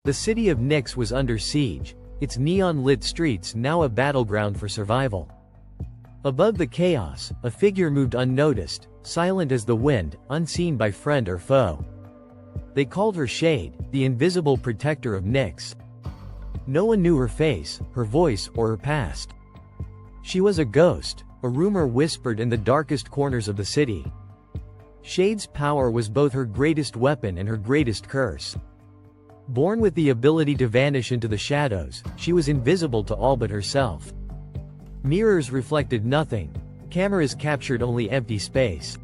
The city of Nyx was under siege, its neon-lit streets now a battleground for survival. Above the chaos, a figure moved unnoticed, silent as the wind, unseen by friend or foe. They called her Shade, the invisible protector of Nyx. No one knew her face, her voice, or her past. She was a ghost, a rumor whispered in the darkest corners of the city. Shade's power was both her greatest weapon and her greatest curse. Born with the ability to vanish into the shadows, she was invisible to all but herself. Mirrors reflected nothing. Cameras captured only empty space.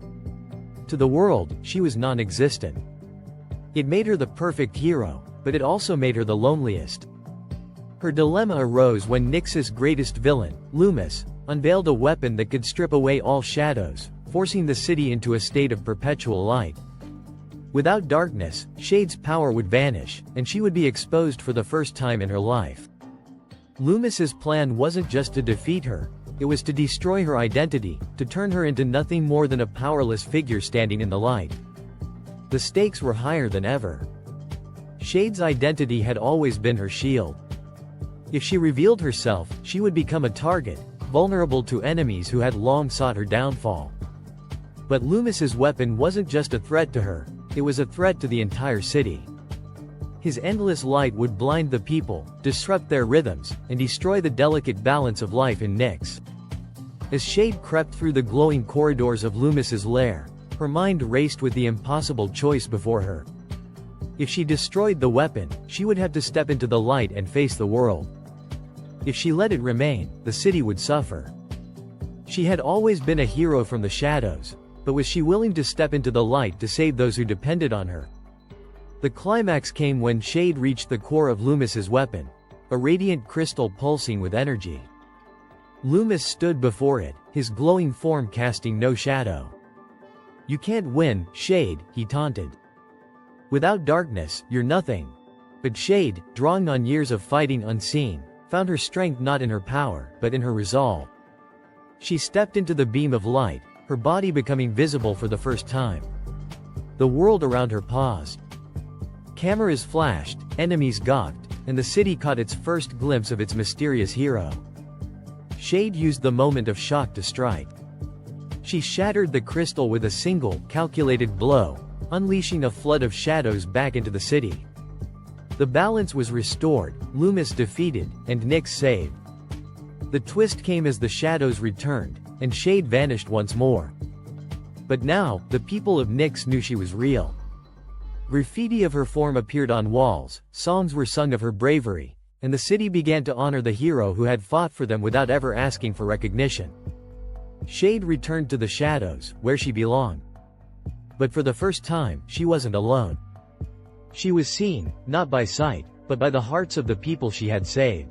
To the world, she was non-existent. It made her the perfect hero, but it also made her the loneliest. Her dilemma arose when Nyx's greatest villain, Loomis, unveiled a weapon that could strip away all shadows, forcing the city into a state of perpetual light. Without darkness, Shade's power would vanish, and she would be exposed for the first time in her life. Loomis's plan wasn't just to defeat her, it was to destroy her identity, to turn her into nothing more than a powerless figure standing in the light. The stakes were higher than ever. Shade's identity had always been her shield. If she revealed herself, she would become a target, vulnerable to enemies who had long sought her downfall. But Loomis's weapon wasn't just a threat to her, it was a threat to the entire city. His endless light would blind the people, disrupt their rhythms, and destroy the delicate balance of life in Nyx. As Shade crept through the glowing corridors of Loomis's lair, her mind raced with the impossible choice before her. If she destroyed the weapon, she would have to step into the light and face the world. If she let it remain, the city would suffer. She had always been a hero from the shadows, but was she willing to step into the light to save those who depended on her? The climax came when Shade reached the core of Loomis's weapon, a radiant crystal pulsing with energy. Loomis stood before it, his glowing form casting no shadow. "You can't win, Shade," he taunted. "Without darkness, you're nothing." But Shade, drawing on years of fighting unseen, found her strength not in her power, but in her resolve. She stepped into the beam of light, her body becoming visible for the first time. The world around her paused. Cameras flashed, enemies gawked, and the city caught its first glimpse of its mysterious hero. Shade used the moment of shock to strike. She shattered the crystal with a single, calculated blow, unleashing a flood of shadows back into the city. The balance was restored, Loomis defeated, and Nyx saved. The twist came as the shadows returned, and Shade vanished once more. But now, the people of Nyx knew she was real. Graffiti of her form appeared on walls, songs were sung of her bravery, and the city began to honor the hero who had fought for them without ever asking for recognition. Shade returned to the shadows, where she belonged. But for the first time, she wasn't alone. She was seen, not by sight, but by the hearts of the people she had saved.